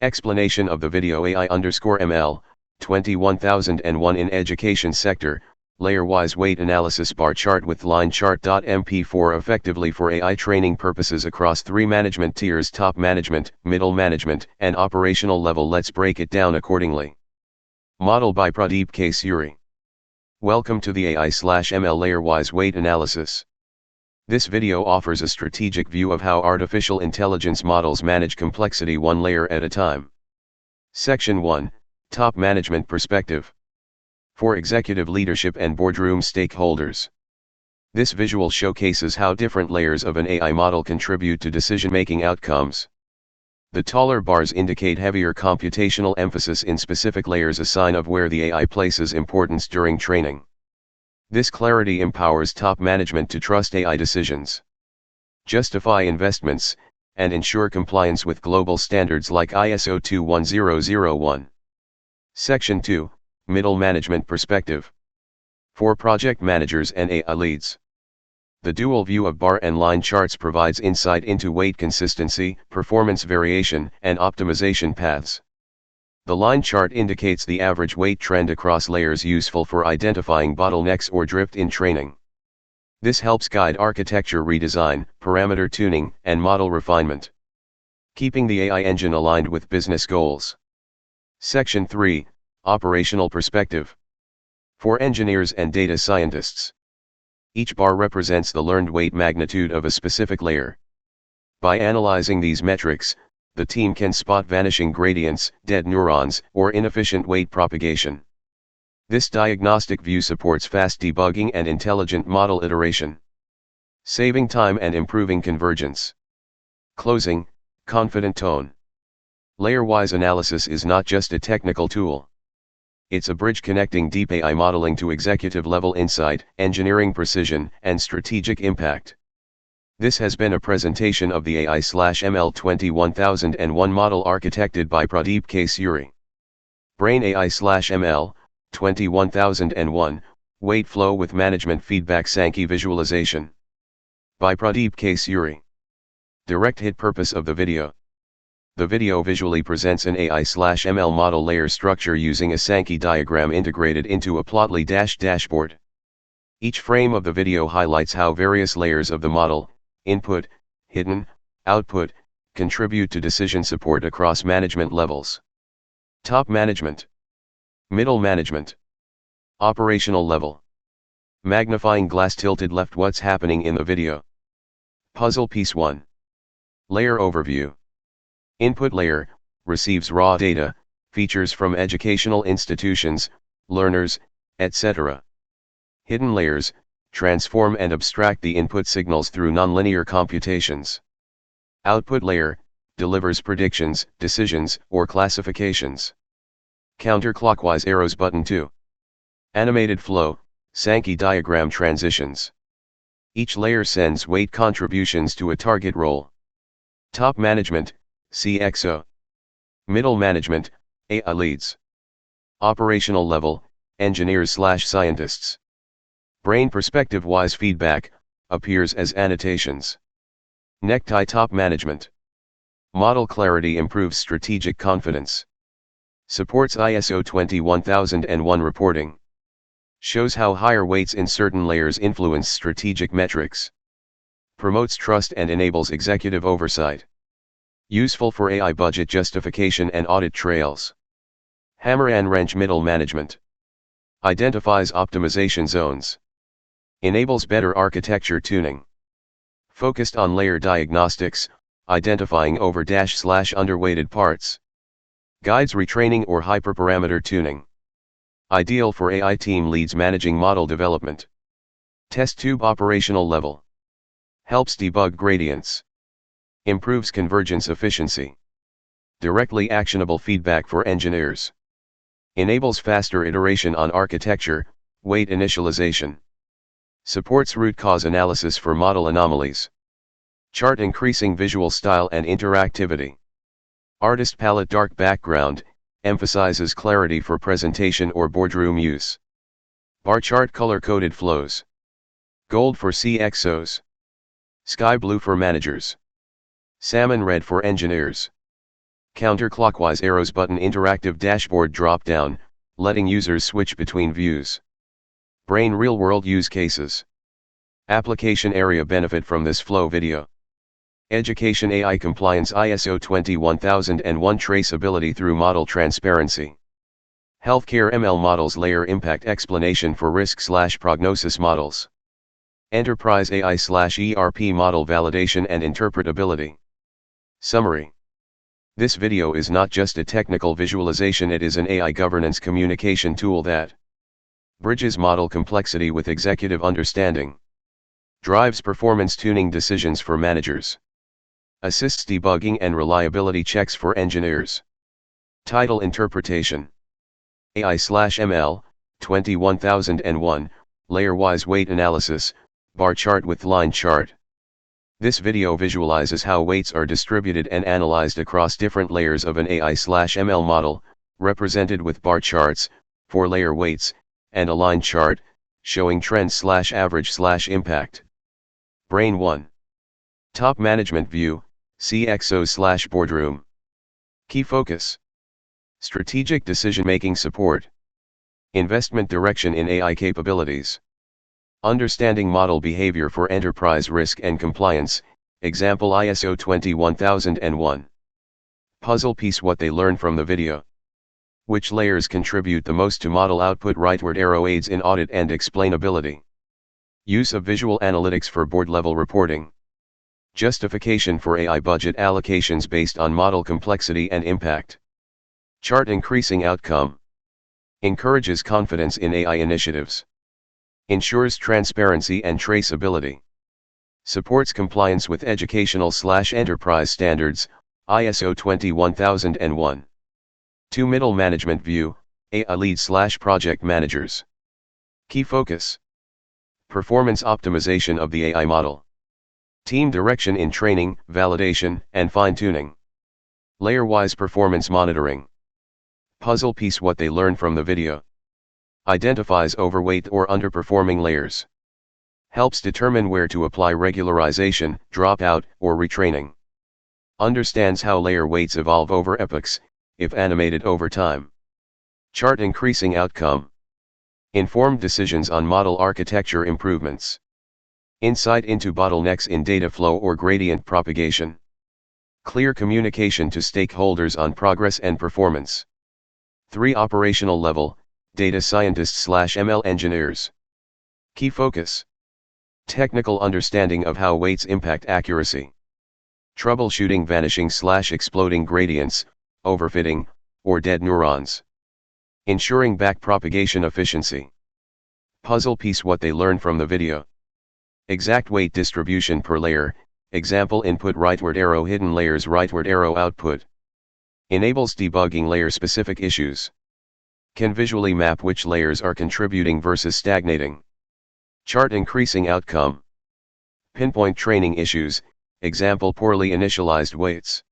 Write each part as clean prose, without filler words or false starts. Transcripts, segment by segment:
Explanation of the video AI_ML, 21001 in education sector, layer-wise weight analysis bar chart with Line Chart.mp4 effectively for AI training purposes across 3 management tiers: top management, middle management, and operational level. Let's break it down accordingly. Model by Pradeep K. Suri. Welcome to the AI/ML layer-wise weight analysis. This video offers a strategic view of how artificial intelligence models manage complexity one layer at a time. Section 1, Top Management Perspective. For executive leadership and boardroom stakeholders. This visual showcases how different layers of an AI model contribute to decision-making outcomes. The taller bars indicate heavier computational emphasis in specific layers, a sign of where the AI places importance during training. This clarity empowers top management to trust AI decisions, justify investments, and ensure compliance with global standards like ISO 21001. Section 2, Middle Management Perspective. For project managers and AI leads. The dual view of bar and line charts provides insight into weight consistency, performance variation, and optimization paths. The line chart indicates the average weight trend across layers, useful for identifying bottlenecks or drift in training. This helps guide architecture redesign, parameter tuning, and model refinement, keeping the AI engine aligned with business goals. Section 3, Operational Perspective. For engineers and data scientists. Each bar represents the learned weight magnitude of a specific layer. By analyzing these metrics, the team can spot vanishing gradients, dead neurons, or inefficient weight propagation. This diagnostic view supports fast debugging and intelligent model iteration, saving time and improving convergence. Closing, confident tone. Layer-wise analysis is not just a technical tool. It's a bridge connecting deep AI modeling to executive-level insight, engineering precision, and strategic impact. This has been a presentation of the AI/ML 21001 model architected by Pradeep K. Suri. Brain AI/ML 21001, Weight Flow with Management Feedback Sankey Visualization. By Pradeep K. Suri. Direct hit purpose of the video. The video visually presents an AI/ML model layer structure using a Sankey diagram integrated into a Plotly dashboard. Each frame of the video highlights how various layers of the model, input, hidden, output, contribute to decision support across management levels. Top management, middle management, operational level. Magnifying glass tilted left. What's happening in the video? Puzzle piece 1. Layer overview. Input layer receives raw data, features from educational institutions, learners, etc. Hidden layers transform and abstract the input signals through nonlinear computations. Output layer delivers predictions, decisions, or classifications. Counterclockwise arrows. Button 2. Animated flow, Sankey diagram transitions. Each layer sends weight contributions to a target role. Top management, CXO. Middle management, AI leads. Operational level, engineers/scientists. Brain perspective-wise feedback appears as annotations. Necktie. Top management. Model clarity improves strategic confidence. Supports ISO 21001 reporting. Shows how higher weights in certain layers influence strategic metrics. Promotes trust and enables executive oversight. Useful for AI budget justification and audit trails. Hammer and wrench. Middle management. Identifies optimization zones. Enables better architecture tuning. Focused on layer diagnostics, identifying over/underweighted parts. Guides retraining or hyperparameter tuning. Ideal for AI team leads managing model development. Test tube. Operational level. Helps debug gradients. Improves convergence efficiency. Directly actionable feedback for engineers. Enables faster iteration on architecture, weight initialization. Supports root cause analysis for model anomalies. Chart increasing visual style and interactivity. Artist palette. Dark background, emphasizes clarity for presentation or boardroom use. Bar chart. Color-coded flows. Gold for CXOs. Sky blue for managers. Salmon red for engineers. Counterclockwise arrows button interactive dashboard drop-down, letting users switch between views. Brain real-world use cases. Application area benefit from this flow video. Education AI compliance ISO 21001 traceability through model transparency. Healthcare ML models layer impact explanation for risk/prognosis models. Enterprise AI/ERP model validation and interpretability. Summary. This video is not just a technical visualization, it is an AI governance communication tool that bridges model complexity with executive understanding, drives performance tuning decisions for managers, assists debugging and reliability checks for engineers. Title interpretation. AI/ML, 21001, layer-wise weight analysis, bar chart with line chart. This video visualizes how weights are distributed and analyzed across different layers of an AI/ML model, represented with bar charts, 4-layer weights, and a line chart, showing trend/average/impact. Brain 1. Top management view, CXO/boardroom. Key focus. Strategic decision-making support. Investment direction in AI capabilities. Understanding model behavior for enterprise risk and compliance, example ISO 21001. Puzzle piece what they learn from the video. Which layers contribute the most to model output? Rightward arrow aids in audit and explainability. Use of visual analytics for board-level reporting. Justification for AI budget allocations based on model complexity and impact. Chart increasing outcome. Encourages confidence in AI initiatives. Ensures transparency and traceability. Supports compliance with educational/enterprise standards, ISO 21001. 2 Middle management view, AI lead/project managers. Key focus. Performance optimization of the AI model. Team direction in training, validation, and fine-tuning. Layer-wise performance monitoring. Puzzle piece what they learn from the video. Identifies overweight or underperforming layers. Helps determine where to apply regularization, dropout, or retraining. Understands how layer weights evolve over epochs, if animated over time. Chart increasing outcome. Informed decisions on model architecture improvements. Insight into bottlenecks in data flow or gradient propagation. Clear communication to stakeholders on progress and performance. 3 Operational level, data scientists/ML engineers. Key focus. Technical understanding of how weights impact accuracy. Troubleshooting vanishing/exploding gradients, overfitting, or dead neurons. Ensuring backpropagation efficiency. Puzzle piece what they learn from the video. Exact weight distribution per layer, example input rightward arrow hidden layers rightward arrow output. Enables debugging layer-specific issues. Can visually map which layers are contributing versus stagnating. Chart increasing outcome. Pinpoint training issues, example poorly initialized weights.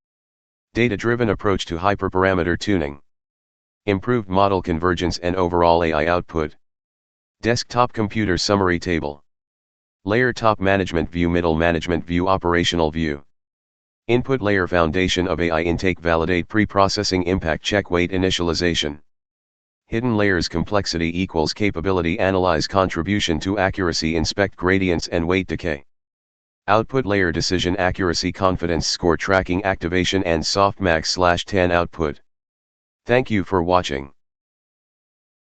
Data-driven approach to hyperparameter tuning. Improved model convergence and overall AI output. Desktop computer summary table. Layer top management view middle management view operational view. Input layer foundation of AI intake validate pre-processing impact check weight initialization. Hidden layers complexity equals capability analyze contribution to accuracy inspect gradients and weight decay. Output layer decision accuracy confidence score tracking activation and softmax/10 output. Thank you for watching.